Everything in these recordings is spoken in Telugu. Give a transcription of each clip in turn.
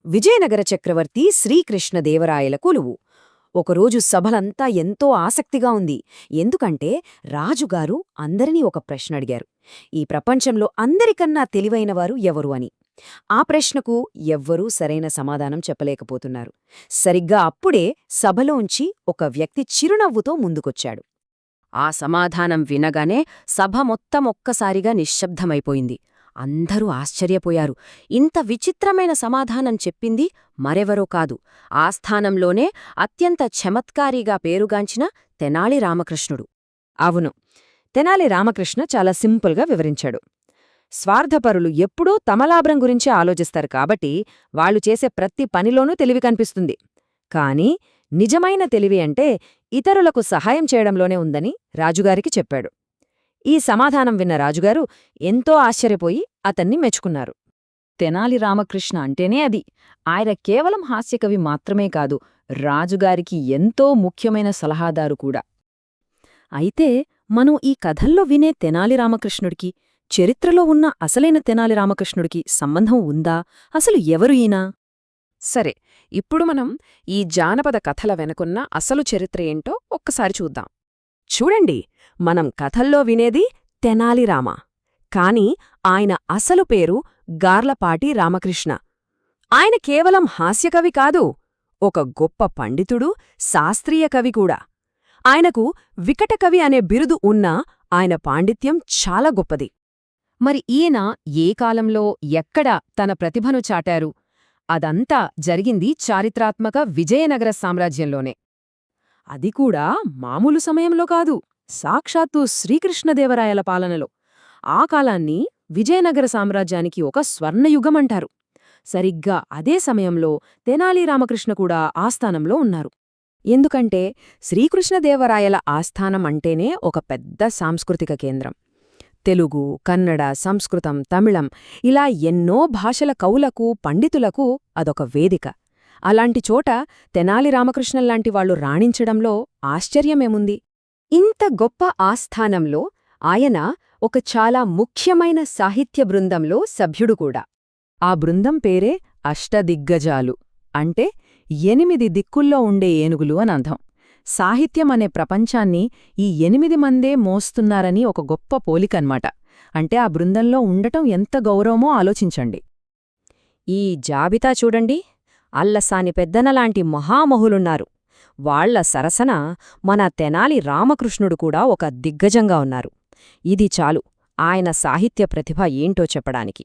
విజయనగర చక్రవర్తి శ్రీకృష్ణదేవరాయల కొలువు. ఒకరోజు సభలంతా ఎంతో ఆసక్తిగా ఉంది. ఎందుకంటే రాజుగారు అందరినీ ఒక ప్రశ్న అడిగారు. ఈ ప్రపంచంలో అందరికన్నా తెలివైనవారు ఎవరు అని. ఆ ప్రశ్నకు ఎవ్వరూ సరైన సమాధానం చెప్పలేకపోతున్నారు. సరిగ్గా అప్పుడే సభలోంచి ఒక వ్యక్తి చిరునవ్వుతో ముందుకొచ్చాడు. ఆ సమాధానం వినగానే సభ మొత్తం ఒక్కసారిగా నిశ్శబ్దమైపోయింది. అందరూ ఆశ్చర్యపోయారు. ఇంత విచిత్రమైన సమాధానం చెప్పింది మరెవరో కాదు, ఆ స్థానంలోనే అత్యంత చమత్కారిగా పేరుగాంచిన తెనాలి రామకృష్ణుడు. అవును, తెనాలి రామకృష్ణ చాలా సింపుల్గా వివరించాడు. స్వార్థపరులు ఎప్పుడూ తమలాభం గురించే ఆలోచిస్తారు కాబట్టి వాళ్లు చేసే ప్రతి పనిలోనూ తెలివి కనిపిస్తుంది. కాని నిజమైన తెలివి అంటే ఇతరులకు సహాయం చేయడంలోనే ఉందని రాజుగారికి చెప్పాడు. ఈ సమాధానం విన్న రాజుగారు ఎంతో ఆశ్చర్యపోయి అతన్ని మెచ్చుకున్నారు. తెనాలి రామకృష్ణ అంటేనే అది. ఆయన కేవలం హాస్యకవి మాత్రమే కాదు, రాజుగారికి ఎంతో ముఖ్యమైన సలహాదారు కూడా. అయితే మనం ఈ కథల్లో వినే తెనాలి రామకృష్ణుడికి, చరిత్రలో ఉన్న అసలైన తెనాలి రామకృష్ణుడికి సంబంధం ఉందా? అసలు ఎవరు ఈయన? సరే, ఇప్పుడు మనం ఈ జానపద కథల వెనుకున్న అసలు చరిత్ర ఏంటో ఒక్కసారి చూద్దాం. చూడండి, మనం కథల్లో వినేది తెనాలి రామ, కాని ఆయన అసలు పేరు గార్లపాటి రామకృష్ణ. ఆయన కేవలం హాస్యకవి కాదు, ఒక గొప్ప పండితుడు, శాస్త్రీయ కవి కూడా. ఆయనకు వికటకవి అనే బిరుదు ఉన్నా ఆయన పాండిత్యం చాలా గొప్పది. మరి ఈయన ఏ కాలంలో ఎక్కడ తన ప్రతిభను చాటారు? అదంతా జరిగింది చారిత్రాత్మక విజయనగర సామ్రాజ్యంలోనే. అది కూడా మామూలు సమయంలో కాదు, సాక్షాత్తు శ్రీకృష్ణదేవరాయల పాలనలో. ఆ కాలాన్ని విజయనగర సామ్రాజ్యానికి ఒక స్వర్ణయుగమంటారు. సరిగ్గా అదే సమయంలో తెనాలి రామకృష్ణ కూడా ఆస్థానంలో ఉన్నారు. ఎందుకంటే శ్రీకృష్ణదేవరాయల ఆస్థానం అంటేనే ఒక పెద్ద సాంస్కృతిక కేంద్రం. తెలుగు, కన్నడ, సంస్కృతం, తమిళం ఇలా ఎన్నో భాషల కవులకు, పండితులకు అదొక వేదిక. అలాంటి చోట తెనాలి రామకృష్ణల్లాంటి వాళ్లు రాణించడంలో ఆశ్చర్యమేముంది? ఇంత గొప్ప ఆస్థానంలో ఆయన ఒక చాలా ముఖ్యమైన సాహిత్య బృందంలో సభ్యుడు కూడా. ఆ బృందం పేరే అష్టదిగ్గజాలు, అంటే 8 దిక్కుల్లో ఉండే ఏనుగులు అనంధం. సాహిత్యం అనే ప్రపంచాన్ని ఈ 8 మందే మోస్తున్నారని ఒక గొప్ప పోలికన్మాట. అంటే ఆ బృందంలో ఉండటం ఎంత గౌరవమో ఆలోచించండి. ఈ జాబితా చూడండి, అల్లసాని పెద్దనలాంటి మహామహులున్నారు. వాళ్ల సరసన మన తెనాలి రామకృష్ణుడు కూడా ఒక దిగ్గజంగా ఉన్నారు. ఇది చాలు ఆయన సాహిత్య ప్రతిభ ఏంటో చెప్పడానికి.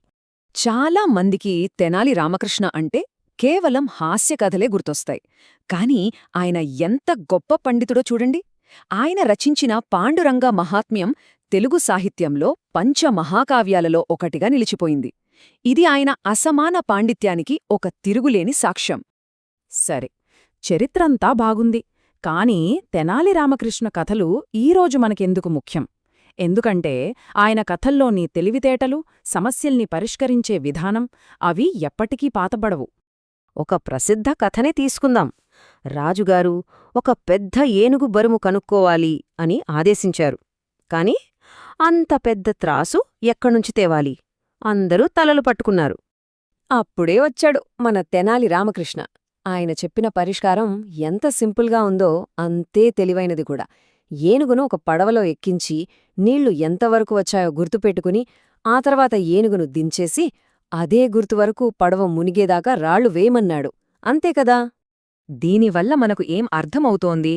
చాలా మందికి తెనాలి రామకృష్ణ అంటే కేవలం హాస్యకథలే గుర్తొస్తాయి. కాని ఆయన ఎంత గొప్ప పండితుడో చూడండి. ఆయన రచించిన పాండురంగ మహాత్మ్యం తెలుగు సాహిత్యంలో పంచమహాకావ్యాలలో ఒకటిగా నిలిచిపోయింది. ఇది ఆయన అసమాన పాండిత్యానికి ఒక తిరుగులేని సాక్ష్యం. సరే, చరిత్రంతా బాగుంది. కాని తెనాలి రామకృష్ణ కథలు ఈరోజు మనకెందుకు ముఖ్యం? ఎందుకంటే ఆయన కథల్లోని తెలివితేటలు, సమస్యల్ని పరిష్కరించే విధానం అవి ఎప్పటికీ పాతబడవు. ఒక ప్రసిద్ధ కథనే తీసుకుందాం. రాజుగారు ఒక పెద్ద ఏనుగు బరువు కనుక్కోవాలి అని ఆదేశించారు. కాని అంత పెద్ద త్రాసు ఎక్కడ్నుంచి తేవాలి? అందరూ తలలు పట్టుకున్నారు. అప్పుడే వచ్చాడు మన తెనాలి రామకృష్ణ. ఆయన చెప్పిన పరిష్కారం ఎంత సింపుల్గా ఉందో అంతే తెలివైనది కూడా. ఏనుగును ఒక పడవలో ఎక్కించి నీళ్లు ఎంతవరకు వచ్చాయో గుర్తుపెట్టుకుని ఆ తర్వాత ఏనుగును దించేసి అదే గుర్తువరకు పడవ మునిగేదాకా రాళ్లు వేయమన్నాడు. అంతేకదా? దీనివల్ల మనకు ఏం అర్థమవుతోంది?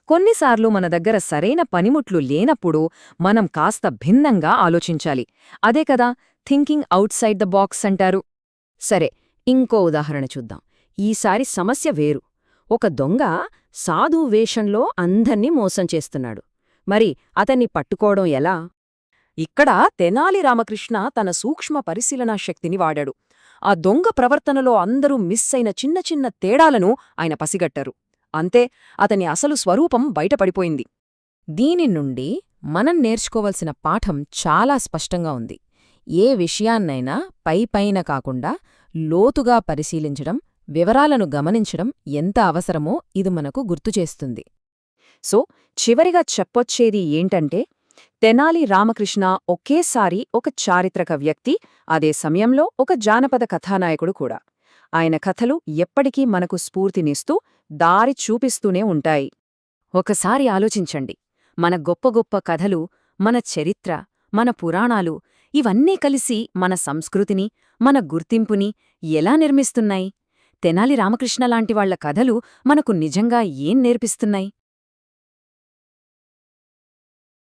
కొన్నిసార్లు మన దగ్గర సరైన పనిముట్లు లేనప్పుడు మనం కాస్త భిన్నంగా ఆలోచించాలి. అదే కదా thinking out side the box అంటారు. సరే, ఇంకో ఉదాహరణ చూద్దాం. ఈసారి సమస్య వేరు. ఒక దొంగ సాధు వేషంలో అందర్నీ మోసం చేస్తున్నాడు. మరి అతన్ని పట్టుకోవడం ఎలా? ఇక్కడ తెనాలి రామకృష్ణ తన సూక్ష్మ పరిశీలనా శక్తిని వాడాడు. ఆ దొంగ ప్రవర్తనలో అందరూ మిస్ అయిన చిన్న చిన్న తేడాలను ఆయన పసిగట్టారు. అంతే, అతని అసలు స్వరూపం బయటపడిపోయింది. దీని నుండి మనం నేర్చుకోవలసిన పాఠం చాలా స్పష్టంగా ఉంది. ఏ విషయాన్నైనా పైపైన కాకుండా లోతుగా పరిశీలించడం, వివరాలను గమనించడం ఎంత అవసరమో ఇది మనకు గుర్తుచేస్తుంది. సో, చివరిగా చెప్పొచ్చేది ఏంటంటే, తెనాలి రామకృష్ణ ఒకేసారి ఒక చారిత్రక వ్యక్తి, అదే సమయంలో ఒక జానపద కథానాయకుడు కూడా. ఆయన కథలు ఎప్పటికీ మనకు స్ఫూర్తినిస్తూ దారి చూపిస్తూనే ఉంటాయి. ఒకసారి ఆలోచించండి, మన గొప్ప గొప్ప కథలు, మన చరిత్ర, మన పురాణాలు ఇవన్నీ కలిసి మన సంస్కృతిని, మన గుర్తింపుని ఎలా నిర్మిస్తున్నాయి? తెనాలి రామకృష్ణ లాంటివాళ్ల కథలు మనకు నిజంగా ఏం నేర్పిస్తున్నాయి?